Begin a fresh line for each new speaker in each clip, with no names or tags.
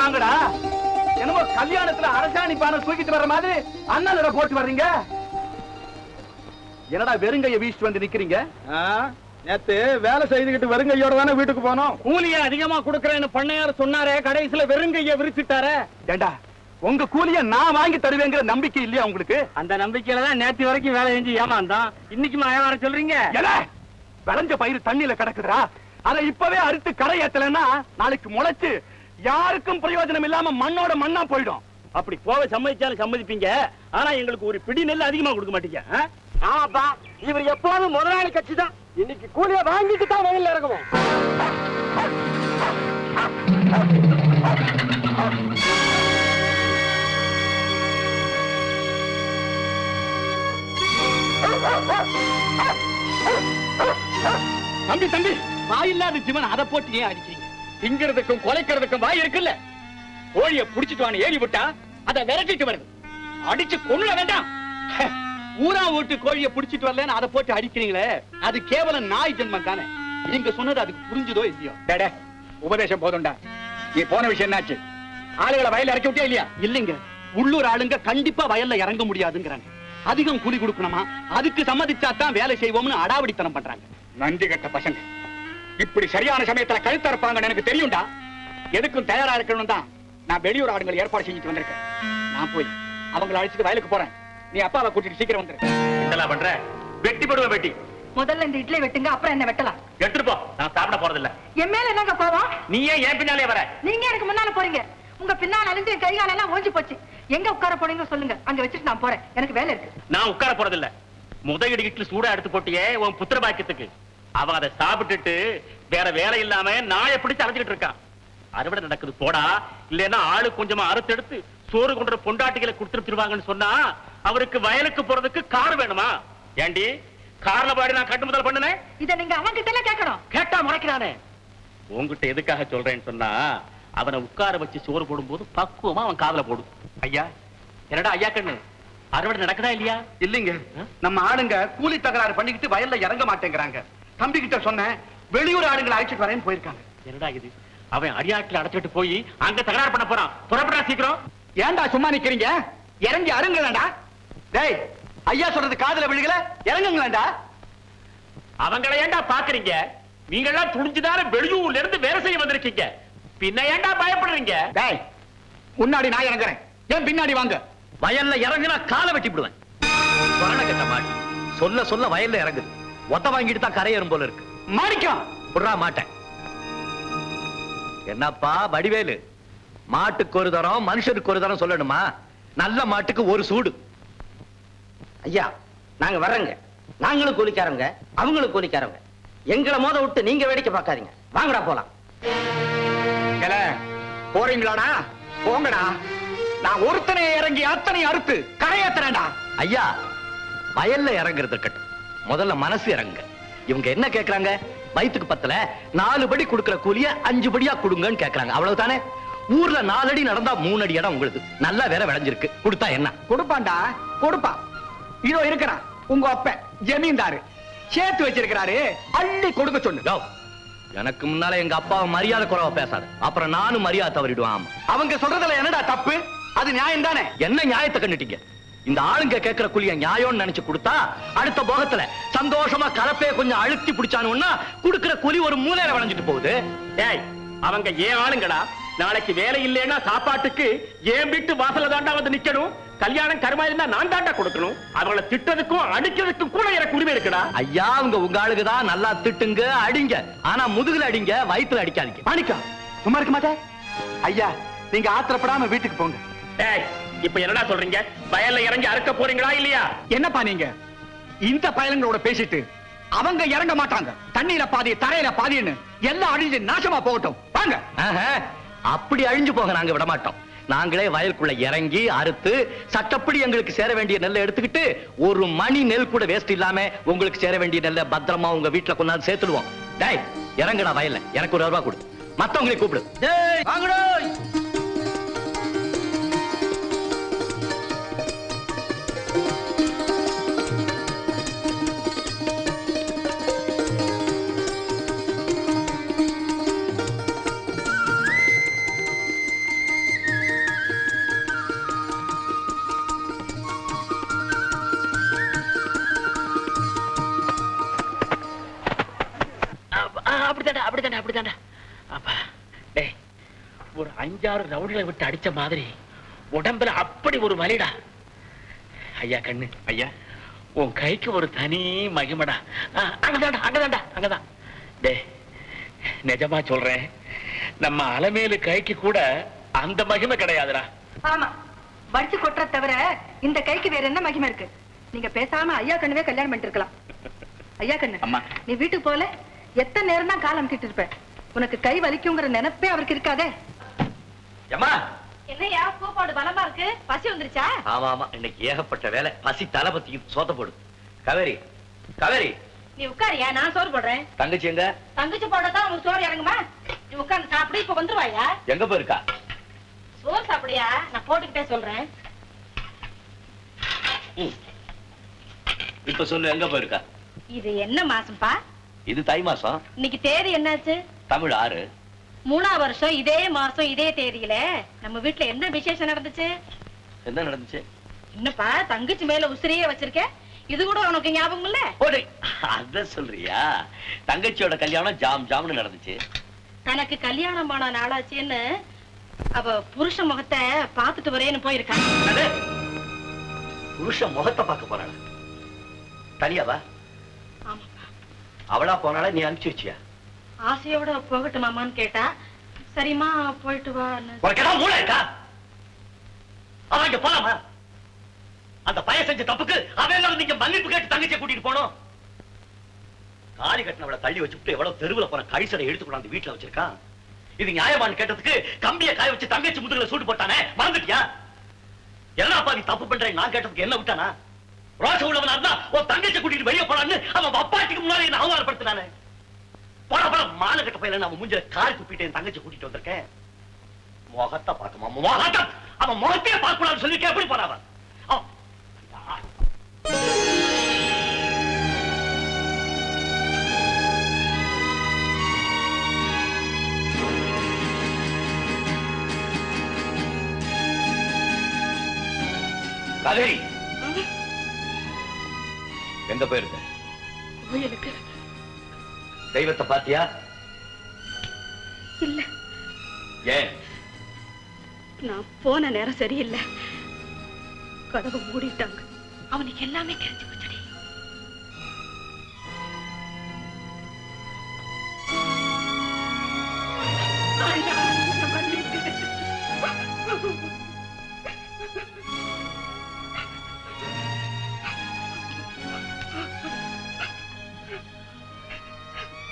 வாங்கடா. என்னமோ கல்யாணத்துல அரசாணி பானை தூக்கிட்டு வர்ற மாதிரி அண்ணால போட்டு வர்றீங்க. என்னடா வெறுங்கைய வீசிட்டு வந்து நிக்கிறீங்க? நேத்து வேலை செய்துகிட்டு வெறுங்கையோட தானே வீட்டுக்கு போனோம். கூலிய அதிகமா கொடுக்கறேன்னு பண்ணையார் சொன்னாரே, கடைசியில வெறுங்கைய விரிச்சிட்டாரே. ஏண்டா உங்க கூலிய நான் வாங்கி தருவேங்கிற நம்பிக்கை இல்லையா உங்களுக்கு? அந்த நம்பிக்கையில தான் நேத்து வரைக்கும் வேலை செஞ்சு ஏமாந்தான். இன்னைக்கு வர சொல்றீங்க? விளைஞ்ச பயிர் தண்ணியில கிடக்குதுடா. அதை இப்பவே அறுத்து கரை ஏத்தலன்னா நாளைக்கு முளைச்சு யாருக்கும் பிரயோஜனம் இல்லாம மண்ணோட மண்ணா போயிடும். அப்படி போக சம்மதிச்சாலும் சம்மதிப்பீங்க. ஆனா எங்களுக்கு ஒரு பிடி நெல் அதிகமா கொடுக்க மாட்டீங்க. ஆமாப்பா, இவர் எப்போதும் முதலாளி கட்சி தான். இன்னைக்கு கூலிய வாங்கிட்டு தான் வயல்ல இறங்குவோம். தம்பி தம்பி, வாயில்லாத ஜீவன் அதை போட்டு ஏன் அடிக்கிறீங்க? திங்கிறதுக்கும் கொலைக்கிறதுக்கும் வாய் இருக்குல்ல. கோழிய புடிச்சிட்டு வான்னு ஏறி விட்டா அதை விரட்டிட்டு வருது. அடிச்சு கொள்ள வேண்டாம். ஊரா ஓட்டு கோழிய புடிச்சிட்டு வரலன்னு அதை போட்டு அடிக்கிறீங்களே, அது கேவலம் நாய் ஜென்மம் தானே. நீங்க சொன்னது அதுக்கு புரிஞ்சுதோ இல்லையோ? டேடே, உபதேசம் போதும்டா. நீ போன விஷயம் என்னாச்சு? ஆளுகளை வயல்ல இறக்கி விட்டியா இல்லையா? இல்லைங்க, உள்ளூர் ஆளுங்க கண்டிப்பா வயல்ல இறங்க முடியாதுங்கிறாங்க. அதிகம் கூலி கொடுக்கணுமா, அதுக்கு சம்மதிச்சா தான் வேலை செய்வோம்னு அடாவடித்தனம் பண்றாங்க. நன்றி கட்ட பசங்க. இப்படி சரியான சமயத்துல கழுத்த இருப்பாங்கன்னு எனக்கு தெரியும்டா. எதுக்கும் தயாரா இருக்கணும் தான் நான் வெளியூர் ஆளுங்களை ஏற்பாடு செஞ்சுட்டு வந்திருக்கேன். நான் போய் அவங்களை அழைச்சிட்டு வயலுக்கு போறேன். நீ அப்பாவை கூட்டிட்டு சீக்கிரம் வந்துரு. இதெல்லாம் பண்ற வெட்டி போடுவேன். வெட்டி முதல்ல இந்த இட்லி வெட்டுங்க, அப்புறம் என்ன வெட்டலாம். எடுத்துட்டு போ, நான் சாப்பிட போறது இல்ல. என் மேல என்னங்க கோவம்? நீ ஏன் பின்னாலே வர? நீங்க எனக்கு முன்னால போறீங்க. உங்க பின்னால அழிஞ்சு கைகால எல்லாம் ஓஞ்சி போச்சு. எங்க உட்கார போறீங்க சொல்லுங்க, அங்க வச்சுட்டு நான் போறேன். எனக்கு வேலை இருக்கு. நான் உட்கார போறது இல்ல. முதல் இட்லி சூடா எடுத்து போட்டியே உன் புத்திர பாக்கியத்துக்கு. அவன் அதை சாப்பிட்டுட்டு வேற வேலை இல்லாம நாயை பிடிச்சு அழைச்சிட்டு இருக்கான். அறுவடை நடக்குது போடா, இல்லன்னா ஆளு கொஞ்சமா அறுத்து எடுத்து சோறு கொண்ட பொண்டாட்டிகளை கொடுத்துருவாங்கன்னு சொன்னா அவருக்கு வயலுக்கு போறதுக்கு கார் வேணுமா? ஏண்டி கார்ல பாடி நான் கட்டு முதல் பண்ணுனேன். இத நீங்க அவன் கிட்ட எல்லாம் கேட்கணும். கேட்டா முறைக்கிறானே. உங்ககிட்ட எதுக்காக சொல்றேன்னு சொன்னா, அவனை உட்கார வச்சு சோறு போடும்போது பக்குவமா அவன் காதுல போடும். ஐயா, என்னடா ஐயா கண்ணு, அறுவடை நடக்குதா இல்லையா? இல்லைங்க, நம்ம ஆளுங்க கூலி தகராறு பண்ணிக்கிட்டு வயல்ல இறங்க மாட்டேங்கிறாங்க. தம்பி கிட்ட சொன்னேன், வெளியூர் ஆளுங்களை அழைச்சிட்டு வரேன்னு போயிருக்காங்க. என்னடா இது, அவன் அடியாட்டில் அடைச்சிட்டு போய் அங்க தகராறு பண்ண போறான். புறப்படா சீக்கிரம். ஏன்டா சும்மா நிக்கிறீங்க? இறங்கி அருங்களா. டேய், ஐயா சொல்றது காதுல விழுகல, இறங்குங்களா. அவங்களை ஏண்டா பாக்குறீங்க? நீங்க எல்லாம் துணிஞ்சுதான வெளியூர்ல இருந்து வேலை செய்ய வந்திருக்கீங்க. பின்ன ஏண்டா பயப்படுறீங்க? டேய், முன்னாடி நான் இறங்குறேன், ஏன் பின்னாடி வாங்க. வயல்ல இறங்குனா காலை வெட்டி விடுவேன். கட்ட மாடி சொல்ல சொல்ல வயல்ல இறங்குது. ஒத்த வாங்கிட்டு தான் கரையேறும் போல இருக்கு. மாணிக்கம் புடுறா மாட்டேன். என்னப்பா வடிவேலு, மாட்டுக்கு ஒரு தரம் மனுஷனுக்கு ஒரு தரம் சொல்லணுமா? நல்ல மாட்டுக்கு ஒரு சூடு. ஐயா, நாங்க வர்றங்க. நாங்களும் கூலிக்காரங்க, அவங்களும் கூலிக்காரங்க. எங்களை மோத விட்டு நீங்க வேடிக்கை பார்க்காதீங்க. வாங்கடா போலாம். போறீங்களாடா? போங்கடா. நான் ஒருத்தனை இறங்கி அத்தனை அறுத்து கரையேத்துறேன்டா. ஐயா, வயல்ல இறங்குறது இருக்கட்டும், முதல்ல மனசு இறங்க. இவங்க என்ன கேக்குறாங்க? வயிற்றுக்கு பத்தல 4 படி கொடுக்கிற கூலிய 5 படியா கொடுங்கன்னு கேக்குறாங்க. அவ்வளவுதானே? ஊர்ல 4 அடி நடந்தா 3 அடி இடம் உங்களுக்கு நல்லா வேற விளைஞ்சிருக்கு. கொடுத்தா என்ன? கொடுப்பான்டா, கொடுப்பான். இதோ இருக்கிறான் உங்க அப்ப ஜமீன்தாரு, சேர்த்து வச்சிருக்கிறாரு, அள்ளி கொடுக்க சொல்லு. எனக்கு முன்னால எங்க அப்பாவை மரியாதை குறைவா பேசாத, அப்புறம் நானும் மரியாதை தவறிடுவான். அவங்க சொல்றதுல என்னடா தப்பு? அது நியாயம் தானே. என்ன நியாயத்தை கண்டுட்டீங்க? இந்த ஆளுங்க கேட்கிற கூலிய நியாயம்னு நினைச்சு கொடுத்தா அடுத்த போகத்துல சந்தோஷமா கலப்பைய கொஞ்சம் அழுத்தி பிடிச்சானுன்னா குடுக்கிற கூலி ஒரு மூலையில வளைஞ்சிட்டு போகுது. ஏய், அவங்க ஏன் ஆளுங்கடா? நாளைக்கு வேலை இல்லைன்னா சாப்பாட்டுக்கு ஏன் வீட்டு வாசல தாண்டா வந்து நிக்கணும். கல்யாணம் கருமாயிருந்தா நான் தாண்டா கொடுக்கணும். அவங்கள திட்டதுக்கும் அடிக்கிறதுக்கும் கூட எனக்கு உரிமை இருக்குடா. ஐயா, உங்க ஆளுக்குதான் நல்லா திட்டுங்க, அடிங்க. ஆனா முதுகுல அடிங்க, வயிற்றுல அடிக்காதீங்க. மாணிக்கம் சும்மா இருக்க மாட்டே. ஐயா, நீங்க ஆத்திரப்படாம வீட்டுக்கு போங்க. ஏய், இப்ப என்னடா சொல்றீங்க? வயல்ல இறங்கி அறுக்க போறீங்களா இல்லையா? என்னப்பா நீங்க இந்த பயலங்களோட பேசிட்டு அவங்க இறங்க மாட்டாங்க. தண்ணியில பாதி தரையில பாதின்னு எல்லாம் அழிஞ்சு நாசமா போகட்டும். வாங்க. அப்படி அழிஞ்சு போக நாங்க விட மாட்டோம். நாங்களே வயலுக்குள்ள இறங்கி அறுத்து சட்டப்படி எங்களுக்கு சேர வேண்டிய நெல்லை எடுத்துக்கிட்டு ஒரு மணி நெல் கூட வேஸ்ட் இல்லாம உங்களுக்கு சேர வேண்டிய நெல்லை பத்திரமா உங்க வீட்டுல கொண்டாந்து சேர்த்துடுவோம். டேய், இறங்குடா வயல்ல. எனக்கு 1 ரூபா கொடு, மத்தவங்களை கூப்பிடு. டேய் வாங்கடா. அப்படிதாண்டா. அப்பா டேய், ஒரு 5-6 ரவுடிகளை விட்டு அடிச்ச மாதிரி உடம்புல அப்படி ஒரு வலிடா. ஐயா கண்ணு, ஐயா உன் கைக்கு ஒரு தனி மகிமடா. அங்கதான். டேய், நிஜமா சொல்றேன், நம்ம அலமேலு கைக்கு கூட அந்த மகிமை கிடையாதுடா.
ஆமா, வடிச்சு கொட்டுற தவிர இந்த கைக்கு வேற என்ன மகிமை இருக்கு? நீங்க பேசாம ஐயா கண்ணுவே கல்யாணம் பண்ணிட்டு இருக்கலாம். ஐயா கண்ணு,
அம்மா,
நீ வீட்டுக்கு போல எத்தனை நேரம் தான் காலம் அமுக்கிட்டு இருப்ப? உனக்கு கை வலிக்குங்கிற நினைப்பே அவருக்கு இருக்காதே.
அம்மா,
என்னையா கூப்பாடு பலமா இருக்கு? பசி வந்துருச்சா?
ஆமா, இன்னைக்கு ஏகப்பட்ட வேலை. பசி தலபத்திக்கு சோத்த போடு. காவேரி
நீ உட்காரியா, நான் சோறு போடுறேன்.
தங்கச்சி எங்க?
தங்கச்சி போடத்தான் உனக்கு சோறு இறங்குமா? நீ உட்கார்ந்து சாப்பிடு. இப்ப வந்துருவாயா?
எங்க போயிருக்கா?
சோறு சாப்பிடியா? நான் போட்டுக்கிட்டே சொல்றேன்.
இப்ப சொல்லு, எங்க போயிருக்கா?
இது என்ன மாசம்பா?
இது தை மாசம்.
இன்னைக்கு தேதி என்னாச்சு?
தமிழ் 6.
3ஆம் வருஷம் இதே மாசம் இதே தேதியில நம்ம வீட்டுல என்ன விசேஷம் நடந்துச்சு?
என்ன நடந்துச்சு?
என்னப்பா தங்கச்சி மேல உசிரியே வச்சிருக்க? இது கூட உனக்கு ஞாபகம் இல்ல?
அத சொல்றியா? தங்கச்சியோட கல்யாணம் ஜாம்னு நடந்துச்சு.
தனக்கு கல்யாணமான நாளாச்சுன்னு அவ புருஷ முகத்தை பாத்துட்டு வரேன்னு போயிருக்காங்க.
புருஷ முகத்தை பார்க்க போறாளா? தனியாவா?
ஆமாப்பா.
அவளா போனால நீ அனுப்பிச்சு வச்சியா?
ஆசையோட போகட்டுமாமான்னு கேட்டா, சரிமா போயிட்டு வா.
மூளை இருக்கா? அவன் இங்க போலாமா? அந்த பையன் செஞ்ச தப்புக்கு அவன் நீங்க மன்னிப்பு கேட்டு தங்கச்சியை கூட்டிட்டு போனோம். காலி கட்டினவளை தள்ளி வச்சுட்டு எவ்வளவு தெருவில் போன கழிசடை எடுத்து கொண்டாந்து வீட்டுல வச்சிருக்கான். இது நியாயமானு கேட்டதுக்கு கம்பிய காய வச்சு தங்கச்சி முதுகுல சூட்டு போட்டானே, மறந்துட்டியா? என்னப்பா நீ தப்பு பண்ற? நான் கேட்டதுக்கு என்ன விட்டானா? ரோஷ உள்ளவனா இருந்தா உன் தங்கச்சி கூட்டிட்டு வெளியே போலான்னு அவன் அப்பாட்டிக்கு முன்னாடி என்ன அவமானப்படுத்தினானே. போட மான கட்ட பையல நான் மூஞ்சில காரி துப்பிட்டு என் தங்கச்சி கூட்டிட்டு வந்திருக்கேன். முகத்தை பார்க்கமா? முகத்தை அவன் முகத்தையே பார்க்கலாம்னு சொல்லிட்டு எப்படி போறாவன்? காவேரி, எங்க போயிருக்க?
கோயிலுக்கு.
தெய்வத்தை பாத்தியா?
இல்ல.
ஏன்?
நான் போன நேரம் சரியில்லை. கதவை மூடிட்டாங்க. அவனுக்கு எல்லாமே கிடைச்சு போச்சடி.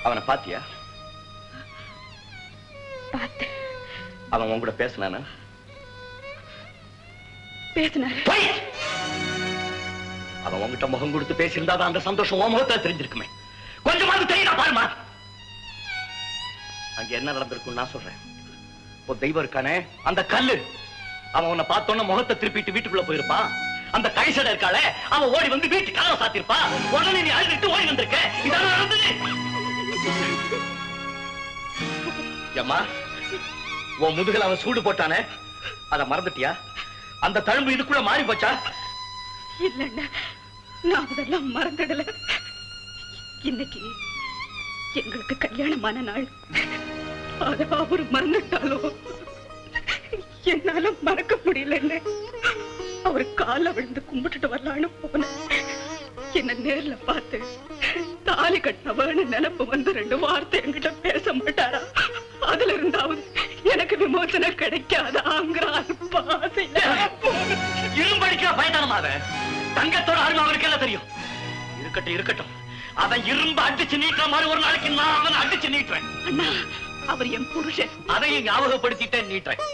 அவனை பாத்தியா?
பார்த்தேன்.
அவன் உன் கூட பேசினானா?
பேசினாரு.
அவன் உங்ககிட்ட முகம் கொடுத்து பேசியிருந்தா அந்த சந்தோஷம் உன் முகத்தை தெரிஞ்சிருக்குமே. கொஞ்சமாவது தெரியுதா பாருமா? அங்க என்ன நடந்திருக்கும் நான் சொல்றேன். ஒரு தெய்வம் இருக்கானே, அந்த கல்லு, அவன் உன்னை பார்த்தோன்ன முகத்தை திருப்பிட்டு வீட்டுக்குள்ள போயிருப்பான். அந்த கைசடை இருக்காளே, அவன் ஓடி வந்து வீட்டு கதவை சாத்திருப்பா. உடனே நீ அழுதுட்டு ஓடி வந்திருக்க. இதான் நடந்தது. அம்மா, உன் முதுகுல அவன் சூடு போட்டானே, அத மறந்துட்டியா? அந்த தழும்பு இதுக்குள்ள மாறி போச்சா?
இல்லண்ணா, நான் அதெல்லாம் மறந்துடல. இன்னைக்கு எங்களுக்கு கல்யாணமான நாள். அத அவரு மறந்துட்டாலோ என்னால மறக்க முடியலன்னு அவரு கால விழுந்து கும்பிட்டுட்டு வரலான்னு போன. என்ன நேர்ல பார்த்து தாலி கட்டினவன்னு நினைப்பு வந்து 2 வார்த்தை என்கிட்ட பேச மாட்டாரா? அதுல இருந்தாவது எனக்கு விமோசனம் கிடைக்காதாங்கிறான்.
இரும்படிக்கிற பயதானமாக தங்கத்தோட அருமை அவனுக்கு எல்லாம் தெரியும். இருக்கட்டும், அவன் இரும்பு அடிச்சு நீட்டுற மாதிரி ஒரு நாளைக்கு நான் அவனை அடிச்சு நீட்டுறேன்.
அண்ணா, அவர் என் புருஷன்.
அதையும் ஞாபகப்படுத்திட்டேன், நீட்டுறேன்.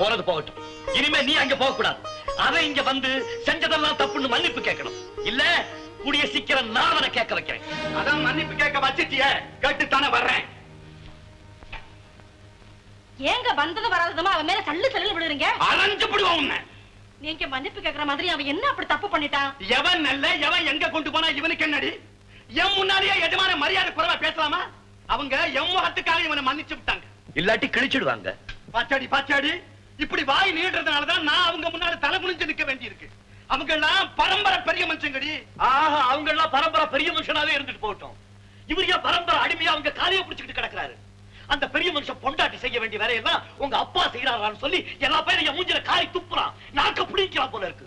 போனது போகட்டும். இனிமே நீ அங்க போக கூடாது. அவன் இங்க வந்து செஞ்சதெல்லாம் தப்புன்னு மன்னிப்பு கேட்கணும். இல்ல கூடிய சீக்கிரம் நான் அவனை கேட்க வைக்கிறேன். அதான் மன்னிப்பு கேட்க வச்சிட்டிய, கேட்டுத்தானே வர்றேன்.
ஏங்க வந்தது வராததுமா அவன் மேல தள்ளு விடுறீங்க?
அரைஞ்சு விடுவான் உன்னை.
நீங்க மன்னிப்பு கேட்கிற மாதிரி அவன் என்ன அப்படி தப்பு பண்ணிட்டான்?
எவன் நல்ல எவன் எங்க கொண்டு போனா இவனுக்கு என்னடி? என் முன்னாடியே எஜமான மரியாதை குறைவா பேசலாமா? அவங்க எம் முகத்துக்காக இவனை மன்னிச்சு விட்டாங்க. இல்லாட்டி கிழிச்சிடுவாங்க. பாச்சாடி இப்படி வாய் நீடுறதுனாலதான் நான் அவங்க முன்னாடி தலை குனிஞ்சு நிக்க வேண்டி இருக்கு. அவங்க எல்லாம் பரம்பரை பெரிய மனுஷங்கடி. அவங்க எல்லாம் பரம்பரை பெரிய மனுஷனாவே இருந்துட்டு போகட்டும். இவரையா பரம்பரை அடிமையா அவங்க காலையை பிடிச்சுக்கிட்டு கிடக்குறாரு. அந்த பெரிய மனுஷன் பொண்டாட்டி செய்ய வேண்டிய வேலையெல்லாம் உங்க அப்பா செய்யறாரான்னு சொல்லி எல்லா பேரும் என் மூஞ்சில காரி துப்புறான். நாக்க பிடிக்கலாம் போல இருக்கு.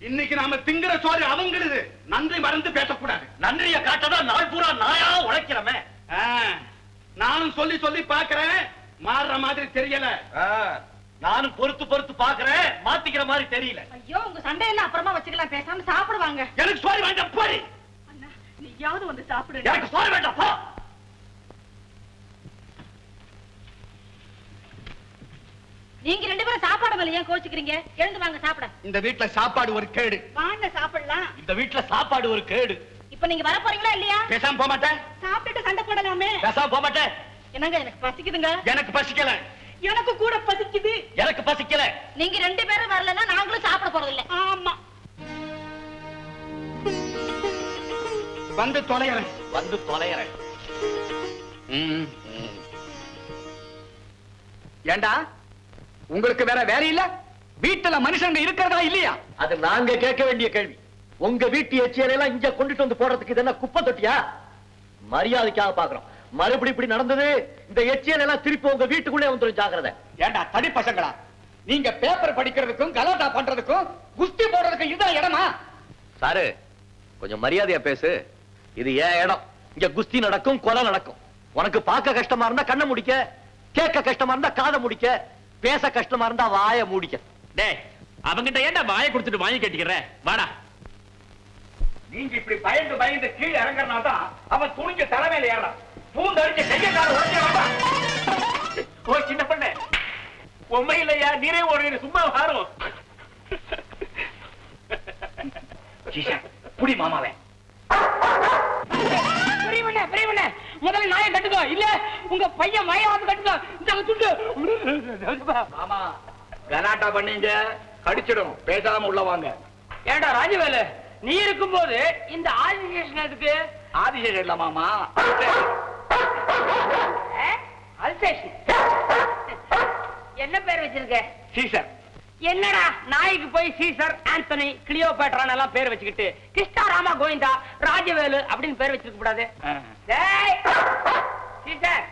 இன்னைக்கு நாம திங்கிற சோறு அவங்களுது. நன்றி மறந்து பேசக்கூடாது.
நன்றிய காட்டதான் நாள் பூரா நாயா உழைக்கிறமே.
நானும் சொல்லி சொல்லி பாக்குறேன், மாறுற மாதிரி தெரியல.
நானும் பொறுத்து பொறுத்து பாக்குறேன், மாத்திக்கிற மாதிரி தெரியல.
ஐயோ, உங்க சண்டையெல்லாம் அப்புறமா வச்சுக்கலாம், பேசாம சாப்பிடுவாங்க.
எனக்கு சோறு வேண்டாம், போடி.
அண்ணா, நீயாவது வந்து சாப்பிடு.
எனக்கு சோறு வேண்டாம், போ.
நீங்க ரெண்டு பேரும் சாப்பாடு மேல ஏன் கோச்சுக்கிறீங்க? எழுந்து வாங்க சாப்பிட.
இந்த வீட்டுல சாப்பாடு ஒரு கேடு.
வாங்க சாப்பிடலாம்.
இந்த வீட்டுல சாப்பாடு ஒரு கேடு.
இப்ப நீங்க வர போறீங்களா இல்லையா?
பேசாம போக மாட்டேன்.
சாப்பிட்டுட்டு சண்டை போடலாமே.
பேசாம போக மாட்டேன்.
என்னங்க, எனக்கு பசிக்குதுங்க.
எனக்கு பசிக்கல.
எனக்கு கூட பசிக்குது.
எனக்கு பசிக்கல.
நீங்க ரெண்டு பேரும் வரலன்னா நாங்களும் சாப்பிட போறது இல்ல. ஆமா,
வந்து தொலைகிறேன்.
வந்து தொலைகிறேன்.
ஏண்டா, உங்களுக்கு வேற வேலை இல்ல? வீட்டுல மனுஷங்க இருக்கிறதா இல்லையா?
அது நாங்க கேட்க வேண்டிய கேள்வி. உங்க வீட்டு எச்சியெல்லாம் இங்க கொண்டுட்டு வந்து போடுறதுக்கு இது என்ன குப்பை தொட்டியா? மரியாதைக்காக பாக்குறோம். மறுபடி இப்படி நடந்தது, இந்த எச்சியெல்லாம் திருப்பி உங்க வீட்டுக்குள்ளே வந்துடும், ஜாக்கிரதை.
ஏண்டா தடி பசங்களா, நீங்க பேப்பர் படிக்கிறதுக்கும் கலாட்டா பண்றதுக்கும் குஸ்தி போடுறதுக்கும் இதுதான் இடமா?
சாரு, கொஞ்சம் மரியாதையா பேசு. இது ஏன் இடம். இங்க குஸ்தி நடக்கும், கொலை நடக்கும். உனக்கு பார்க்க கஷ்டமா இருந்தா கண்ணை முடிக்க, கேட்க கஷ்டமா இருந்தா காதை முடிக்க, பேச கஷ்டமா இருந்தா வாய மூடிக்க.
டேய், அவங்கிட்ட ஏன்டா வாயை கொடுத்துட்டு வாங்கி கட்டிக்கிற? வாடா.
நீங்க இப்படி பயந்து பயந்து கீழே இறங்கறனாதான் அவன் துணிஞ்ச தலைமையில ஏறான். பூந்து அடிச்சு கையக்கார உடனே வேண்டாம்.
ஓ சின்ன பண்ண, உண்மை இல்லையா? நீரே ஒரு சும்மா வாரும்.
புடி மாமாவே.
முதல்ல நாயை கட்டுக்கோ, இல்ல உங்க பையன் மயாவது கட்டுக்கோ.
மாமா, கலாட்டா பண்ணீங்க கடிச்சிடும். பேசாம உள்ள வாங்க.
ஏண்டா ராஜவேலு, நீ இருக்கும் போது இந்த ஆதிசேஷன் எதுக்கு?
ஆதிசேஷன் இல்ல மாமா,
அல்சேஷன். என்ன பேர் வச்சிருக்க?
சீசர்.
என்னடா நாய்க்கு போய் சீசர், ஆந்தனி, கிளியோபேட்ரான் எல்லாம் பேர் வச்சுக்கிட்டு கிருஷ்ணா ராமா கோவிந்தா ராஜவேலு அப்படின்னு பேர் வச்சிருக்க கூடாது. டேய் சீசர்,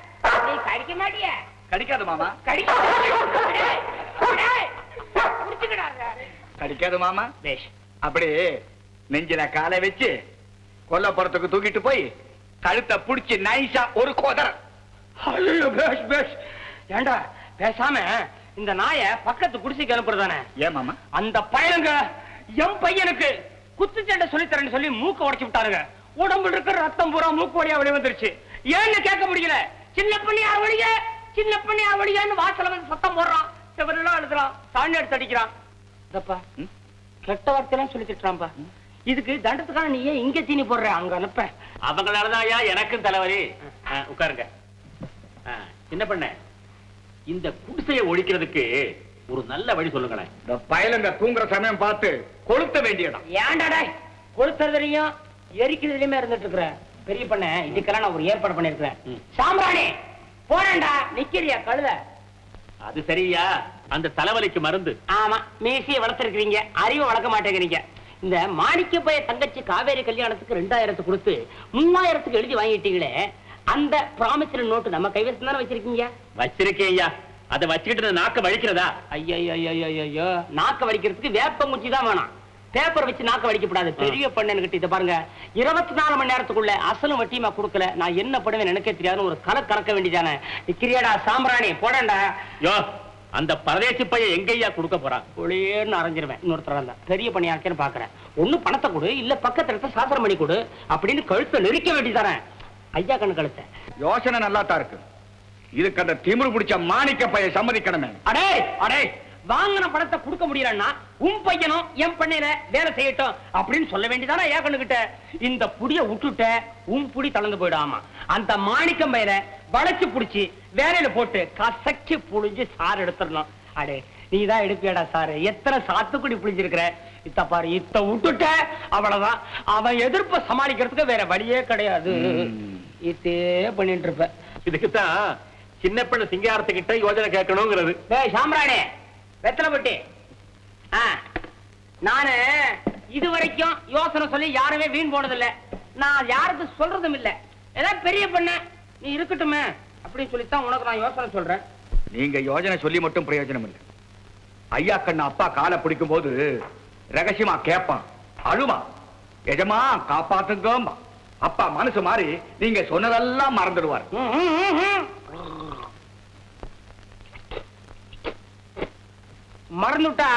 நீ கடிக்க மாட்டிய?
கடிக்காது மாமா. கடிக்காது மாமா. அப்படி நெஞ்சில காலை வச்சு கொல்லப்புறத்துக்கு தூக்கிட்டு போய் கழுத்தை புடிச்சு நைசா ஒரு கோதர.
ஏண்டா பேசாம இந்த நாய பக்கத்து குடிசைக்கு அனுப்புறதானே?
ஏன் மாமா?
அந்த பையனுங்க என் பையனுக்கு குத்துச்சண்டை சொல்லித்தரேன்னு சொல்லி மூக்க உடைச்சு விட்டாருங்க. உடம்புல இருக்கிற ரத்தம் பூரா மூக்கு வழியா வெளியே வந்துருச்சு. ஏன்னு கேட்க முடியல. சின்ன பண்ணியா வழிய, சின்ன பண்ணியா வழியான்னு வாசல வந்து சத்தம் போடுறான். செவரெல்லாம் எழுதுறான், சாணி எடுத்து அடிக்கிறான். இதப்பா கெட்ட வார்த்தையெல்லாம் சொல்லி திட்டுறான்பா. இதுக்கு தண்டத்துக்கான நீ ஏன் இங்க தீனி போடுற? அங்க அனுப்ப.
அவங்களாலதான் ஐயா எனக்கும் தலைவலி. உட்காருங்க. சின்ன பண்ண, இந்த குடிசையை ஒழிக்கிறதுக்கு ஒரு நல்ல வழி சொல்லுங்களேன்.
இந்த பயலுங்க தூங்குற சமயம் பார்த்து கொளுத்த வேண்டிய இடம்.
ஏன்டாடா கொளுத்துறதுலயும் எரிக்கிறதுலயுமே இருந்துட்டு இருக்கிற பெரிய பண்ண, இதுக்கெல்லாம் நான் ஒரு ஏற்பாடு பண்ணிருக்கிறேன். சாம்பிராணி போறேன்டா. நிக்கிறியா கழுத?
அது சரியா? அந்த தலைவலிக்கு மருந்து.
ஆமா, மீசிய வளர்த்திருக்கிறீங்க, அறிவை வளர்க்க மாட்டேங்கிறீங்க. இந்த மாணிக்க பைய தங்கச்சி காவேரி கல்யாணத்துக்கு 2000 கொடுத்து 3000 எழுதி வாங்கிட்டீங்களே, அந்த ப்ராமிசரி நோட்டு நம்ம கைவசம் தானே வச்சிருக்கீங்க?
வச்சிருக்கேன் ஐயா. அதை வச்சுக்கிட்டு நாக்க வலிக்கிறதா?
ஐயோ, நாக்க வலிக்கிறதுக்கு வேப்ப முச்சி தான் வேணும். பேப்பர் வச்சு நாக்க வலிக்கப்படாது. பெரிய பண்ணு கிட்ட இதை பாருங்க, 24 மணி நேரத்துக்குள்ள அசலும் வட்டியுமா கொடுக்கல, நான் என்ன பண்ணுவேன் எனக்கே தெரியாது. ஒரு கலை கறக்க வேண்டியதானே. நிக்கிறியாடா சாம்பிராணி போடண்டா.
யோ, அந்த பரதேசி பையன் எங்கய்யா கொடுக்க போறான்?
ஒளியேன்னு அரைஞ்சிருவேன். இன்னொருத்தர் தான் பெரிய பணியாக்கேன்னு பாக்குறேன். ஒண்ணு பணத்தை கொடு, இல்ல பக்கத்துல இருக்க சாசனம் பண்ணி கொடு அப்படின்னு கழுத்தை நெரிக்க வேண்டியதானே. ஐயா கண்ணு கழுத்த
யோசனை நல்லா தான் இருக்கு. இதுக்கு அந்த திமிரு பிடிச்ச மாணிக்க பைய சம்மதிக்கணுமே.
அடே அடே, வாங்கின பணத்தை கொடுக்க முடியலன்னா உன் பையனும் என் பண்ணையில வேலை செய்யட்டும் அப்படின்னு சொல்ல வேண்டியதானே. ஐயா கண்ணுகிட்ட இந்த புடிய விட்டுட்ட உன் புடி தளர்ந்து போயிடாமா. அந்த மாணிக்கம் பையனை வளைச்சு புடிச்சு வேலையில போட்டு கசக்கி புளிஞ்சு சாறு எடுத்துடணும். அடே, நீதான் எடுப்பியாடா சாரு? எத்தனை சாத்துக்குடி புளிஞ்சிருக்கிற. இத்த பாரு, இத்த விட்டுட்ட அவ்வளவுதான். அவன் எதிர்ப்பை சமாளிக்கிறதுக்கு வேற வழியே கிடையாது. இதே பண்ணிட்டு இருப்ப.
இதுக்குத்தான் சின்ன பெண்ணு சிங்காரத்துக்கிட்ட யோஜனை கேட்கணுங்கிறது.
சாம்பிராணி வெத்தலை பட்டி, நானு இதுவரைக்கும் யோசனை சொல்லி யாருமே வீண் போனதில்லை. நான் யாருக்கு சொல்றதும் இல்லை. ஏதாவது பெரிய பண்ண நீ இருக்கட்டுமே
அப்படி சொல்லித்தான் உனக்கு நான் யோசனை சொல்றேன்.
நீங்க யோஜனை சொல்லி மட்டும் பிரயோஜனம் இல்லை. ஐயா கண்ணு அப்பா காலை பிடிக்கும் போது ரகசியமா கேட்பான், அழுமா, எஜமா காப்பாத்துங்க. அப்பா மனசு மாறி நீங்க சொன்னதெல்லாம் மறந்துடுவார்.
மறந்துட்டா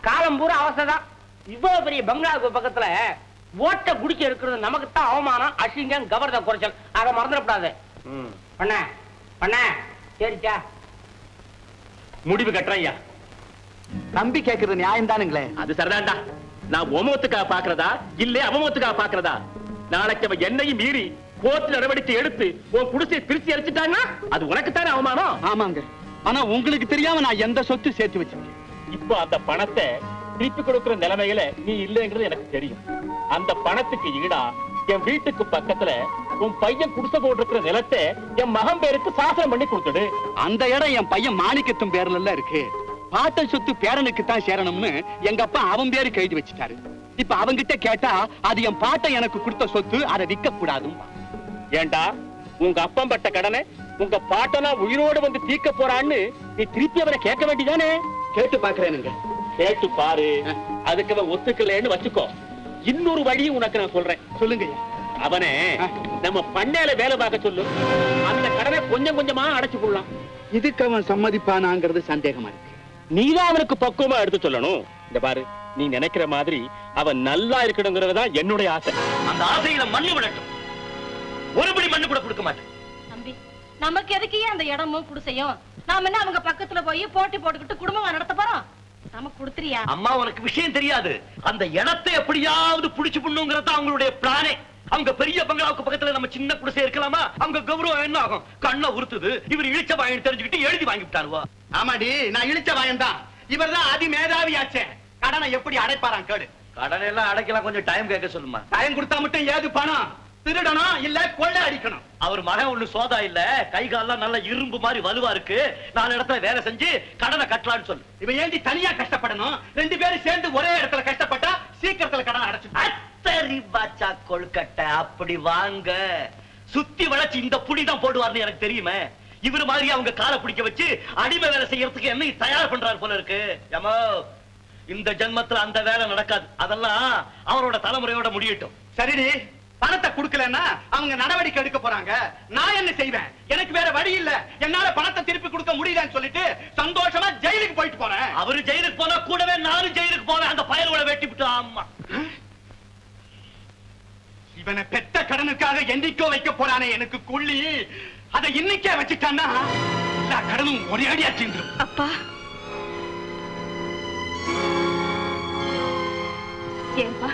காலம் பூரா அவசரம். இவ்வளவு பெரிய பங்களாவுக்கு பக்கத்துல ஓட்ட குடிக்க இருக்கிறது நமக்கு தான் அவமானம், அசிங்கம், கவர்த குறைச்சல். அதை மறந்துடக்கூடாது. பண்ண பண்ண சரிச்சா
முடிவு கட்டுறேன் ஐயா.
நம்பி கேட்கறது நியாயம் தானுங்களே.
அது சரிதான்டா. நான் ஒமத்துக்காக பாக்குறதா இல்ல அவமத்துக்காக பாக்குறதா? நாளைக்கு அவன் என்னையும் மீறி கோர்ட் நடவடிக்கை எடுத்து உன் குடிசையை திருச்சி அடிச்சுட்டாங்கன்னா அது உனக்குத்தானே அவமானம்.
ஆமாங்க, ஆனா உங்களுக்கு தெரியாம நான் எந்த சொத்து சேர்த்து வச்சிருக்கேன்.
இப்போ அந்த பணத்தை திருப்பி கொடுக்கிற நிலைமையில நீ இல்லைங்கிறது எனக்கு தெரியும். அந்த பணத்துக்கு ஈடா என் வீட்டுக்கு பக்கத்துல உன் பையன் குடிசை போட்டிருக்கிற நிலத்தை என் மகன் பேருக்கு சாசனம் பண்ணி கொடுத்துடு.
அந்த இடம் என் பையன் மாணிக்கத்தும் பேர்ல இருக்கு. பாட்ட சொத்து பேரனுக்கு தான் சேரணும்னு எங்க அப்பா அவன் பேருக்கு எழுதி வச்சுட்டாரு. இப்ப அவங்கிட்ட கேட்டா அது என் பாட்டை எனக்கு கொடுத்த சொத்து, அதை விற்க கூடாது.
ஏண்டா உங்க அப்பம் பட்ட கடனை உங்க பாட்டனா உயிரோடு வந்து தீர்க்க போறான்னு நீ திருப்பி அவரை கேட்க வேண்டியதானே?
கேட்டு பாக்குறேனுங்க.
கேட்டு பாரு. அதுக்கு அவன் ஒத்துக்கலன்னு வச்சுக்கோ. இன்னொரு வழியும் உனக்கு நான் சொல்றேன்.
சொல்லுங்க.
அவனே நம்ம பண்ணையில வேலை பார்க்க சொல்லு. அந்த கடனை கொஞ்சம் கொஞ்சமா அடைச்சு கொள்ளலாம்.
இதுக்கு அவன் சம்மதிப்பானாங்கிறது சந்தேகமா இருக்கு.
நீதான் அவனுக்கு பக்குவமா எடுத்து சொல்லணும். இந்த பாரு, நீ நினைக்கிற மாதிரி அவன் நல்லா இருக்கணுங்கிறதுதான் என்னுடைய ஆசை.
அந்த ஆசையில மண்ணு விடட்டும். ஒருபடி மண்ணு கூட கொடுக்க மாட்டேன்.
தம்பி, நமக்கு எதுக்கு அந்த இடமும் குடிசையும்? நாம என்ன அவங்க பக்கத்துல போய் போட்டி போட்டுக்கிட்டு குடும்பமா நடத்த போறோம்? நமக்கு கொடுத்துறியா?
அம்மா, உனக்கு விஷயம் தெரியாது. அந்த இடத்தை எப்படியாவது புடிச்சு பண்ணுங்கிறத அவங்களுடைய பிளானே. அவங்க பெரிய பங்களாவுக்கு பக்கத்துல நம்ம சின்ன குடிசை இருக்கலாமா? அவங்க கௌரவம் என்ன ஆகும்? கண்ணை உறுத்துது. இவர் இழிச்ச வாயன் தெரிஞ்சுக்கிட்டு எழுதி வாங்கி விட்டாருவா.
ஆமாடி, நான் இழிச்ச வாயன் தான். இவர் தான் அதி மேதாவியாச்சே. கடனை எப்படி அடைப்பாராம் கேடு.
கடனை எல்லாம் அடைக்கலாம், கொஞ்சம் டைம் கேட்க சொல்லுமா.
டைம் கொடுத்தா மட்டும் ஏது பணம்? திருடணும் இல்ல கொள்ளை அடிக்கணும்.
அவர் மகன் ஒண்ணு சோதா இல்ல, கை காலெல்லாம் நல்ல இரும்பு மாதிரி வலுவா இருக்கு. 4 இடத்துல வேலை செஞ்சு கடனை கட்டலான்னு சொல்லு.
இவன் ஏண்டி தனியா கஷ்டப்படணும்? 2 பேரும் சேர்ந்து ஒரே இடத்துல கஷ்டப்பட்டா சீக்கிரத்துல கடன் அடைச்சு.
சரி பாச்சா கொழுக்கட்டை, அப்படி வாங்க. சுத்தி வளைச்சு இந்த புடிதான் போடுவார்னு எனக்கு தெரியுமே. இவரு மாதிரி அவங்க காலை பிடிக்க வச்சு அடிமை வேலை செய்யறதுக்கு என்ன தயார் பண்றாரு போல இருக்கு. ஏமா, இந்த ஜென்மத்துல அந்த வேலை நடக்காது. அதெல்லாம் அவரோட தலைமுறையோட முடியட்டும்.
சரிடி, பணத்தை கொடுக்கலன்னா அவங்க நடவடிக்கை எடுக்க போறாங்க. நான் என்ன செய்வேன்? எனக்கு வேற வழி இல்ல. என்னால பணத்தை திருப்பி கொடுக்க முடியலன்னு சொல்லிட்டு சந்தோஷமா ஜெயிலுக்கு போயிட்டு போறேன்.
அவரு ஜெயிலுக்கு போனா கூடவே நானும் ஜெயிலுக்கு போவேன். அந்த பயலோட வெட்டி விட்டு. ஆமா,
இவனை பெத்த கடனுக்காக என்னைக்கோ வைக்க போறானே எனக்கு கொள்ளி. அதை இன்னைக்கே வச்சுட்டான்னா எல்லா கடனும் ஒரே அடியா தீர்ந்துடும்.
அப்பா, ஏன்பா,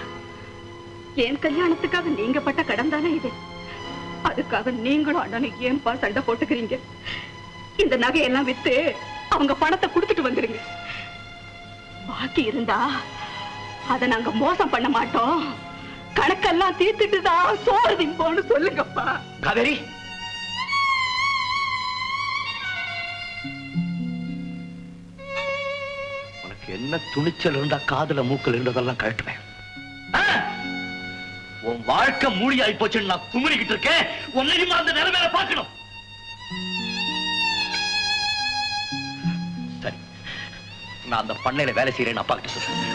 என் கல்யாணத்துக்காக நீங்க பட்ட கடன் தானே இது? அதுக்காக நீங்களும் அண்ணனும் ஏன்பா சண்டை போட்டுக்கிறீங்க? இந்த நகையெல்லாம் வித்து அவங்க பணத்தை கொடுத்துட்டு வந்துருங்க. பாக்கி இருந்தா அதை நாங்க மோசம் பண்ண மாட்டோம். கணக்கெல்லாம் தீர்த்துட்டு தான் சோறு திம்போன்னு சொல்லுங்கப்பா.
காவேரி, உனக்கு என்ன துணிச்சல் இருந்தா காதுல மூக்கல் இருந்ததெல்லாம் கழட்டுவேன். உன் வாழ்க்கை மூடி ஆயி போச்சுன்னு நான் குமுறிக்கிட்டு இருக்கேன். உன்னையும் அந்த நிலைமையில பார்க்கணும். சரி, நான் அந்த பண்ணையில வேலை செய்யறேன்னு அப்பா கிட்ட சொல்றேன்.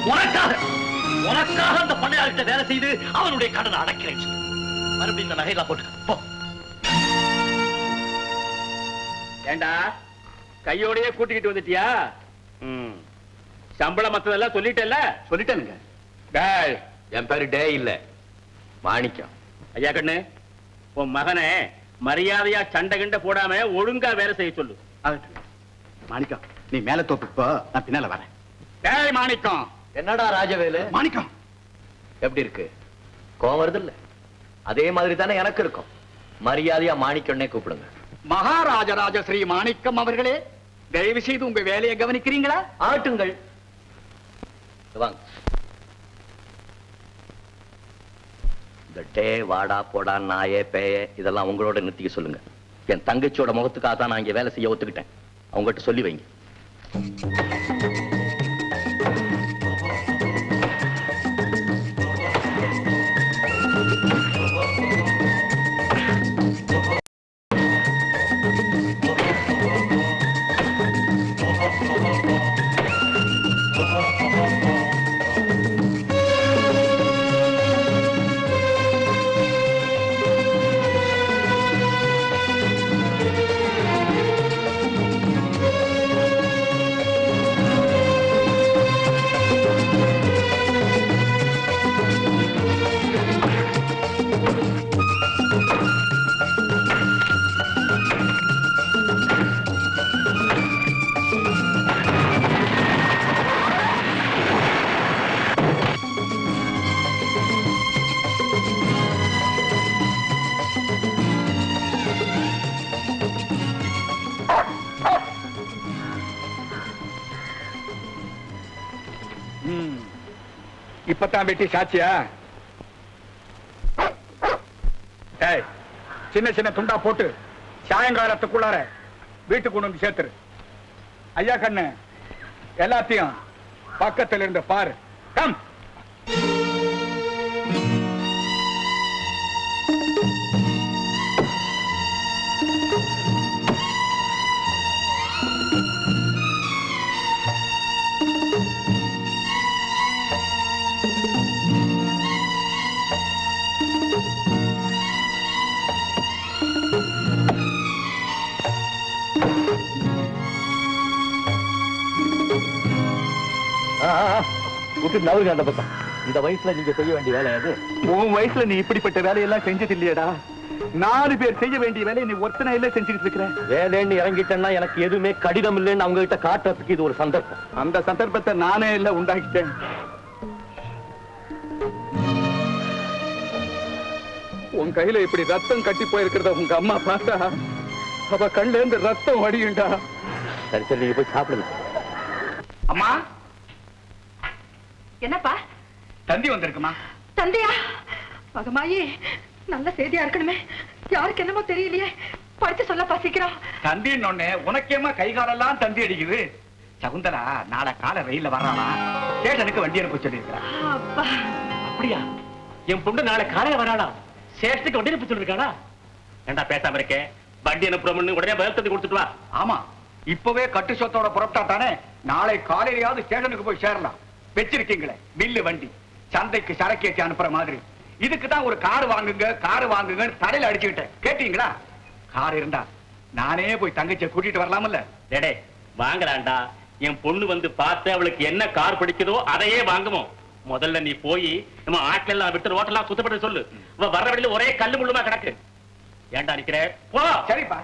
உனக்காக அந்த பண்ணையார்கிட்ட வேலை செய்து அவனுடைய கடனை அடைக்கிறேன். மறுபடியும் இந்த நகையெல்லாம் போட்டுக்க போ.
ஏண்டா கையோடயே கூட்டிக்கிட்டு வந்துட்டியா? சம்பளம் மத்ததெல்லாம் சொல்லிட்டேல்ல?
சொல்லிட்டேனுங்க.
டேய்,
என் பேரு டே இல்ல, மாணிக்கம்.
ஐயா கண்ணு, உன் மகனை மரியாதையா சண்டை கிண்ட போடாம ஒழுங்கா வேலை செய்ய சொல்லு.
மாணிக்கம், நீ மேல தோப்புக்கு போ, நான் பின்னால வரேன். டேய் மாணிக்கம்.
என்னடா ராஜவேலு?
மாணிக்கம்
எப்படி இருக்கு? கோவம் வருது இல்ல? அதே மாதிரி தானே எனக்கு இருக்கும். மரியாதையா மாணிக்கம்னே கூப்பிடுங்க.
மகாராஜராஜ ஸ்ரீ மாணிக்கம் அவர்களே, தயவு செய்து உங்க வேலையை கவனிக்கிறீங்களா?
ஆட்டுங்கள். வாங்க. இந்த டே, வாடா, போடா, நாயே, பேயே இதெல்லாம் உங்களோட நிறுத்திக்க சொல்லுங்க. என் தங்கச்சியோட முகத்துக்காக தான் நான் இங்க வேலை செய்ய ஒத்துக்கிட்டேன். அவங்ககிட்ட சொல்லி வைங்க.
இப்பதான் வெட்டி சாட்சியா? சின்ன சின்ன துண்டா போட்டு சாயங்காலத்துக்குள்ளார வீட்டுக்கு கொண்டு வந்து சேர்த்துரு. ஐயா கண்ணு, எல்லாத்தையும் பக்கத்துல இருந்து பாரு. கம்.
நவருங்க அந்த பக்கம். இந்த வயசுல நீங்க செய்ய வேண்டிய வேலை அது.
உன் வயசுல நீ இப்படிப்பட்ட வேலையெல்லாம் செஞ்சது இல்லையடா. 4 பேர் செய்ய வேண்டிய வேலையை நீ ஒருத்தனை இல்ல செஞ்சுக்கிட்டு இருக்கிற.
வேலைன்னு இறங்கிட்டேன்னா எனக்கு எதுவுமே கடிதம் இல்லைன்னு அவங்க கிட்ட காட்டுறதுக்கு இது ஒரு சந்தர்ப்பம்.
அந்த சந்தர்ப்பத்தை நானே இல்ல உண்டாக்கிட்டேன். உன் கையில இப்படி ரத்தம் கட்டி போயிருக்கிறத உங்க அம்மா பார்த்தா அவ கண்ல இருந்து ரத்தம் வடியுண்டா.
சரி சரி, நீங்க போய் சாப்பிடுங்க.
அம்மா,
என்னப்பா?
தந்தி வந்திருக்குமா?
தந்தையா? மகமாயி, நல்ல செய்தியா இருக்கணுமே. யாருக்கு என்னமோ தெரியலையே, படிச்சு சொல்லப்பா சீக்கிரம்.
தந்தின்னு ஒண்ணு உனக்கேமா கைகாலெல்லாம் தந்தி அடிக்குது. சகுந்தலா நாளை காலை ரயில்ல வர்றாளா, ஸ்டேஷனுக்கு வண்டி அனுப்ப சொல்லியிருக்கிறா.
அப்பா,
அப்படியா? என் பொண்ணு நாளை காலையில வராளா? சேஷத்துக்கு வண்டி அனுப்ப சொல்லிருக்காளா? ஏண்டா பேசாம இருக்கேன்? வண்டி அனுப்புறோம்னு உடனே பதில் தந்தி கொடுத்துட்டு வா.
ஆமா, இப்பவே கட்டு சொத்தோட புறப்பட்டா தானே நாளை காலையிலயாவது ஸ்டேஷனுக்கு போய் சேரலாம். வச்சிருக்கீங்களே மில்லு வண்டி, சந்தைக்கு சரக்கு ஏற்றி அனுப்புற மாதிரி. இதுக்கு தான் ஒரு கார் வாங்குங்க கார் வாங்குங்கன்னு தலையில அடிச்சுக்கிட்டேன். கேட்டீங்களா? கார் இருந்தா நானே போய் தங்கச்சியை கூட்டிட்டு வரலாம்ல.
டேடே வாங்கலாண்டா. என் பொண்ணு வந்து பார்த்து அவளுக்கு என்ன கார் பிடிக்குதோ அதையே வாங்குவோம். முதல்ல நீ போய் நம்ம ஆட்ல எல்லாம் விட்டு ரோட்டெல்லாம் சுத்தப்பட்டு சொல்லு. வர்ற வழியில ஒரே கல்லு முள்ளுமா கிடக்கு. ஏண்டா நிக்கிற? போ.
சரிப்பா.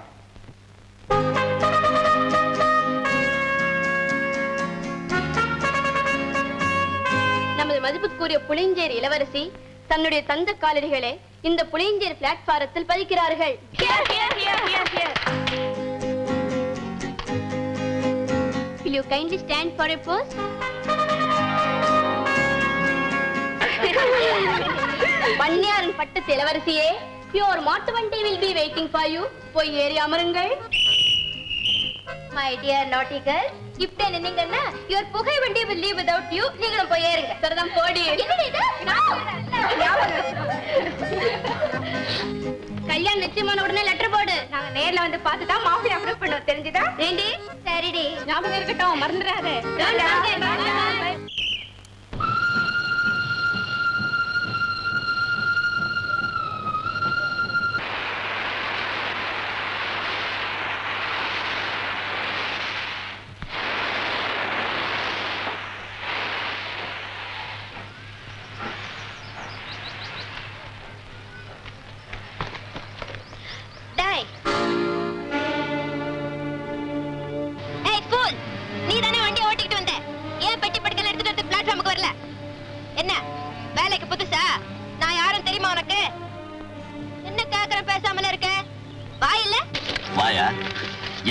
நமது மதிப்புக்குரிய புளிஞ்சேரி இளவரசி தன்னுடைய தந்த காலடிகளை இந்த புளிஞ்சேரி பிளாட்பாரத்தில் பதிக்கிறார்கள். Will you kindly stand for a pose? பன்னியாரன் பட்டத்து இளவரசியே, your மாட்டு வண்டி will be waiting for you. போய் ஏறி அமருங்கள். My dear naughty girl, இப்படி நின்னீங்கன்னா your புகை வண்டி will leave without you. நீங்களும் போய் ஏறுங்க. சரிதான், போடி. என்னடி இது? கல்யாணம் நிச்சயமான உடனே லெட்டர் போடு. நாங்க நேர்ல வந்து பார்த்து தான் மாப்பிள்ளை அப்ரூவ் பண்ணுவோம். தெரிஞ்சுதா? ஏண்டி? சரிடி, ஞாபகம் இருக்கட்டும், மறந்துடாதே.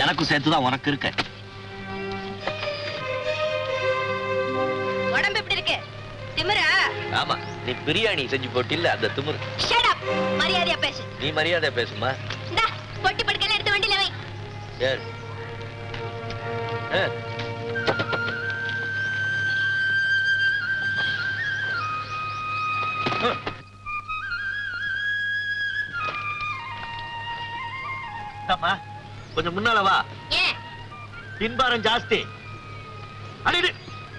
எனக்கு சேர்த்துதான் உனக்கு இருக்க.
உடம்பு எப்படி இருக்கு? திமிரா?
ஆமா, நீ பிரியாணி செஞ்சு போட்டில்ல, அந்த திமிரு.
Shut up. மரியாதையா பேசு.
நீ மரியாதை பேசுமா?
இந்தா பொட்டி படுக்கையில எடுத்து வண்டியில வை.
சரி. அம்மா கொஞ்சம் முன்னால வா.
ஏன்?
பின்பாரம் ஜாஸ்தி. அடி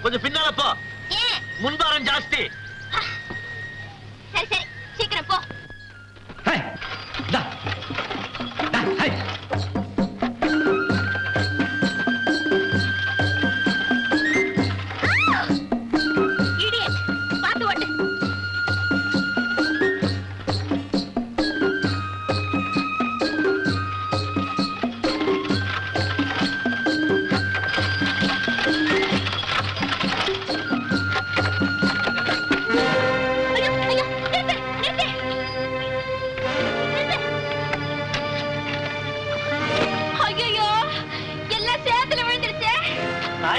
கொஞ்சம் பின்னால போ.
ஏன்?
முன்பாரம் ஜாஸ்தி.
சரி சரி, சீக்கிரம் போ.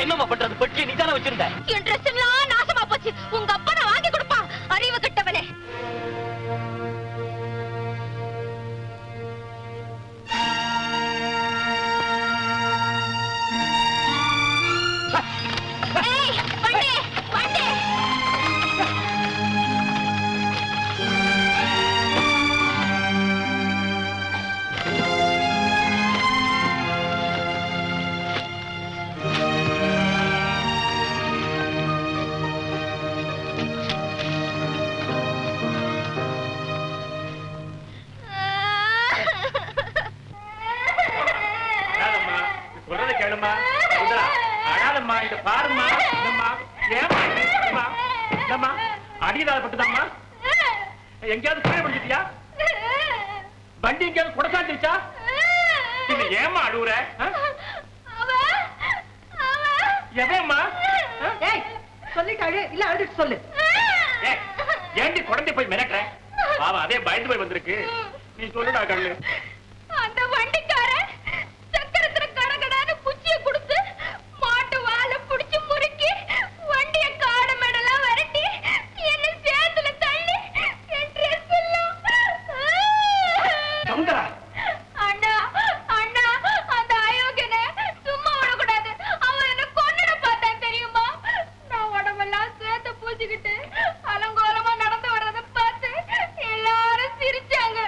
என்னமா பண்றது? பெட்டியை நீ தானே வச்சிருந்த.
என் ட்ரெஸ் எல்லாம் நாசமா போச்சு. உங்க அப்பா நான் வாங்கி
இத பாருமா ஏமா அடியிலாத பட்டுதாம்மா எங்கேயாவது கீழே படிச்சிட்டியா வண்டி எங்கேயாவது குடசாந்துருச்சா இது ஏமா அழுவுற எவம்மா
சொல்லிட்டு அழு இல்ல அழுதுட்டு சொல்லு
ஏண்டி குழந்தை போய் மிரட்டுற பாவா அதே பயந்து போய் வந்திருக்கு நீ சொல்லுடா கண்ணு
அந்த வண்டிக்காரன் சக்கரத்துல கடகடான்னு குச்சியை கொடுத்து மாட்டு வாழை புடிச்சு முறுக்கி வண்டிய காடு மேடெல்லாம் வரட்டி என்ன சேத்துல தள்ளி என் ட்ரெஸ் எல்லாம் அண்ணா அண்ணா அந்த அயோக்கியனை சும்மா விடக்கூடாது அவன் என்ன கொன்னுட பார்த்தான் தெரியுமா நான் உடம்பெல்லாம் சேத்த பூச்சிக்கிட்டு அலங்கோலமா நடந்து வர்றதை பார்த்து எல்லாரும் சிரிச்சாங்க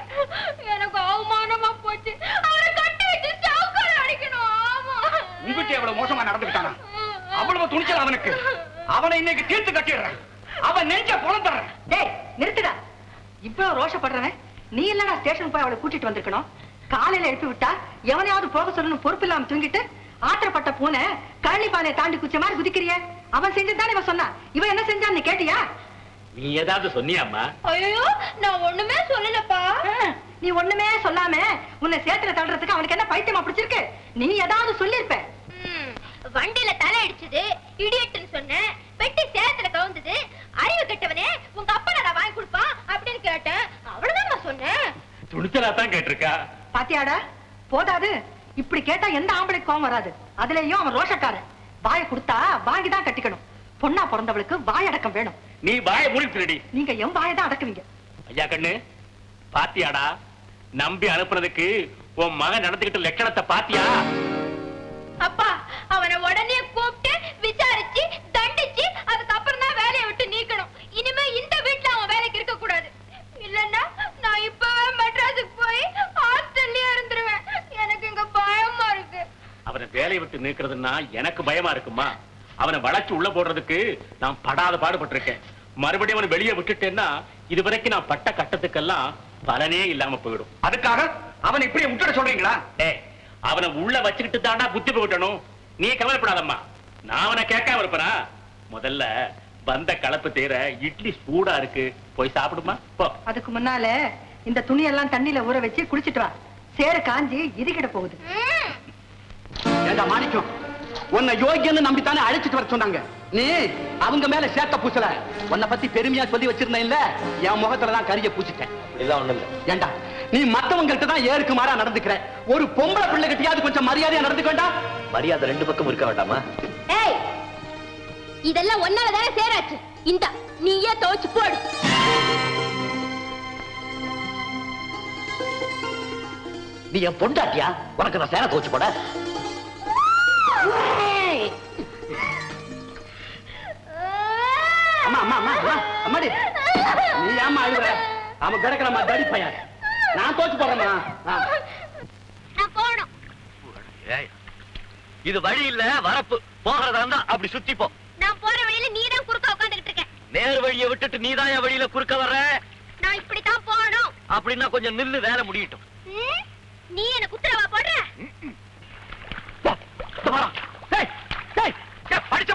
எனக்கு அவமானமா போச்சு அவரை கட்டி வச்சு சவுக்கால அடிக்கணும் ஆமா
உங்ககிட்ட எவ்வளவு மோசமா நடந்துக்கிட்டானா அவ்வளவு துணிச்சல் அவனுக்கு அவனை இன்னைக்கு தீர்த்து கட்டிடுறேன் அவன் நெஞ்ச புலந்துடுறேன்
டேய் நிறுத்துடா இவ்வளவு ரோஷப்படுறவன் நீ இல்லடா ஸ்டேஷன் போய் அவளை கூட்டிட்டு வந்திருக்கணும் காலையில எழுப்பி விட்டா எவனையாவது போக சொல்லணும் பொறுப்பு இல்லாம தூங்கிட்டு ஆத்திரப்பட்ட பூனை கழனி பானையை தாண்டி குச்ச மாதிரி குதிக்கிறிய அவன் செஞ்சுதானே இவன் சொன்னா இவன் என்ன செஞ்சான்னு கேட்டியா
நீ ஏதாவது சொன்னியாம்மா
ஐயோ நான் ஒண்ணுமே சொல்லலப்பா
நீ ஒண்ணுமே சொல்லாம உன்னை சேத்துல தள்ளுறதுக்கு அவனுக்கு என்ன பைத்தியமா பிடிச்சிருக்கு நீ ஏதாவது சொல்லிருப்ப
வண்டியில தலை அடிச்சது இடியட்டுன்னு சொன்னேன் பெட்டி சேத்துல கவுந்தது அறிவு கெட்டவனே உங்க அப்பா நான் வாங்கி கொடுப்பான் அப்படின்னு கேட்டேன் அவ்வளவுதான் நான் சொன்னேன்
துணிச்சலா தான் கேட்டிருக்கா
பாத்தியாடா போதாது இப்படி கேட்டா எந்த ஆம்பளைக்கு கோவம் வராது அதுலயும் அவன் ரோஷக்காரன் வாயை கொடுத்தா வாங்கிதான் கட்டிக்கணும் பொண்ணா பிறந்தவளுக்கு வாயடக்கம் வேணும்
நீ வாயை மூடிட்டு
நீங்க என் வாயை தான் அடக்குவீங்க
ஐயா கண்ணு பாத்தியாடா நம்பி அனுப்புறதுக்கு உன் மகன் நடந்துகிட்ட லட்சணத்தை பாத்தியா
அப்பா அவனை உடனே கூப்பிட்டு விசாரிச்சு தண்டிச்சு அதுக்கப்புறம் தான் வேலையை விட்டு நீக்கணும் இனிமே இந்த வீட்டுல அவன் வேலைக்கு இருக்க கூடாது இல்லன்னா நான் இப்பவே மெட்ராஸுக்கு போய் ஹாஸ்டல்ல இருந்துருவேன் எனக்கு இங்க பயமா இருக்கு
அவனை வேலையை விட்டு நீக்கிறதுன்னா எனக்கு பயமா இருக்குமா அவனை வளைச்சு உள்ள போடுறதுக்கு நான் படாத பாடுபட்டிருக்கேன் மறுபடியும் அவனை வெளியே விட்டுட்டேன்னா இதுவரைக்கும் நான் பட்ட கட்டத்துக்கெல்லாம் பலனே இல்லாம போயிடும்
அதுக்காக அவனை இப்படி விட்டுட சொல்றீங்களா
அவனை உள்ள வச்சுக்கிட்டு தாண்டா புத்தி போட்டணும் நீ கவலைப்படாதம்மா நான் அவனை கேட்காம இருப்பனா முதல்ல வந்த கலப்பு தேர இட்லி சூடா இருக்கு போய் சாப்பிடுமா போ
அதுக்கு முன்னால இந்த துணியெல்லாம் தண்ணியில ஊற வச்சு குளிச்சிட்டு வா சேர காஞ்சி இறுகிட போகுது
ஏண்டா மாணிக்கம் உன்னை யோகியன்னு நம்பித்தானே அழைச்சிட்டு வர சொன்னாங்க நீ அவங்க மேல சேத்த பூசல உன்னை பத்தி பெருமையா சொல்லி வச்சிருந்தேன் இல்ல என் முகத்துலதான் கரிய பூச்சிட்டேன்
இதான் ஒண்ணு இல்ல
ஏண்டா நீ மத்தவங்கள்ட்ட தான் ஏருக்கு மாறா நடந்துக்கிற ஒரு பொம்பளை பிள்ளை கிட்டயாவது கொஞ்சம் மரியாதையா நடந்துக்க வேண்டாம்
மரியாதை ரெண்டு பக்கம் இருக்க வேண்டாமா
ஏய் இதெல்லாம் ஒன்னாலதானே சேராச்சு இந்த நீயே துவைச்சு போடு
நீ என் பொண்டாட்டியா உனக்கு நான் சேர துவச்சு போட
அம்மா அம்மா அம்மா அம்மாடி நீ ஏமா அழுகுற அவன் கிடக்கிறமா தடி பையன் நான் தோச்சு போறேம்மா
நான் போணும்
இது வழி இல்ல வரப்பு போகிறதா இருந்தா அப்படி சுத்தி போ
நான் போற வழியில நீ தான் குறுக்க உட்கார்ந்துகிட்டு இருக்க
நேர் வழியை விட்டுட்டு நீதான் என் வழியில குறுக்க வர்ற
நான் இப்படித்தான் போகணும்
அப்படின்னா கொஞ்சம் நில்லு வேலை முடியட்டும்
நீ எனக்கு உத்தரவா போடுற
படிச்ச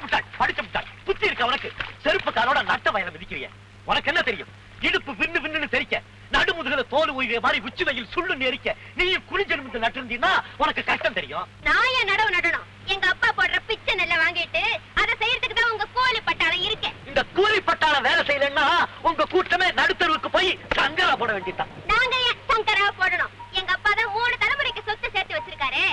முட்டாள் புத்தி இருக்க உனக்கு செருப்பு காலோட நட்ட வயல மிதிக்கிறிய உனக்கு என்ன தெரியும் இடுப்பு விண்ணு விண்ணுன்னு தெரிக்க நடுமுதுகுல தோல் உயிரை மாதிரி உச்சி வெயில் சுள்ளு நெரிக்க நீயும் குளிஞ்செலும்பு நட்டிருந்தீங்கன்னா உனக்கு கஷ்டம் தெரியும்
நான் ஏன் நடவு நடணும் எங்க அப்பா போடுற பிச்சை நெல்ல வாங்கிட்டு அதை செய்யறதுக்கு தான் உங்க கூலி பட்டாளம் இருக்கேன்
இந்த கூலி பட்டாளம் வேலை செய்யலன்னா உங்க கூட்டமே நடுத்தருவுக்கு போய் சங்கரா போட வேண்டியதான்
நாங்க ஏன் சங்கரா போடணும் எங்க அப்பா தான் 3 தலைமுறைக்கு சொத்து சேர்த்து வச்சிருக்காரு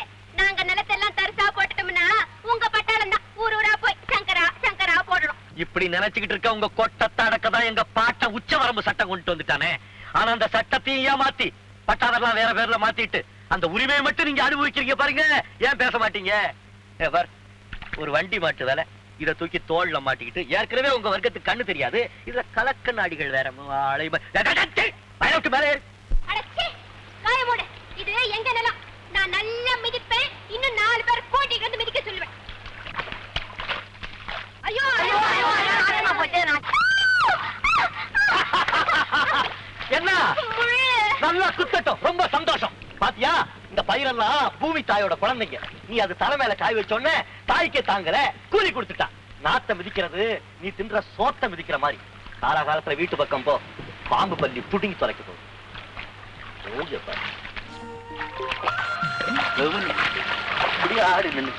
நாங்க நிலத்தெல்லாம் தரிசா போட்டுட்டோம்னா உங்க பட்டாளம் தான் ஊர் ஊரா போய் சங்கரா சங்கரா போடணும்
இப்படி நினைச்சுக்கிட்டு இருக்க உங்க கொட்டத்தை அடக்கதான் எங்க பாட்ட உச்சவரம்பு சட்டம் கொண்டு வந்துட்டானே ஆனா அந்த சட்டத்தையும் ஏமாத்தி பட்டாளர்லாம் வேற பேர்ல மாத்திட்டு அந்த உரிமையை மட்டும் நீங்க அனுபவிக்கிறீங்க பாருங்க ஏன் பேச மாட்டீங்க ஒரு வண்டி மாட்டு வேலை இத தூக்கி தோல்ல மாட்டிக்கிட்டு ஏற்கனவே உங்க வர்க்கத்துக்கு கண்ணு தெரியாது இதுல கலக்க நாடிகள் வேற
இது எங்க நிலம் நான் நல்லா மிதிப்பேன் இன்னும் 4 பேர் போட்டிக்கு வந்து மிதிக்க சொல்லுவேன் ஐயோ ஐயோ
என்ன நல்லா குத்தட்டும் ரொம்ப சந்தோஷம் பாத்தியா இந்த பயிரெல்லாம் பூமி தாயோட குழந்தைங்க. நீ அது தலை மேல காய் வச்சோன்ன தாய்க்கே தாங்கல, கூலி கொடுத்துட்டா. நாத்த மிதிக்கிறது நீ தின்ற சோத்த மிதிக்கிற மாதிரி. காலகாலத்துல வீட்டு பக்கம் போ, பாம்பு பள்ளி புடுங்கி தொலைக்க போகுது. ஆடு நின்று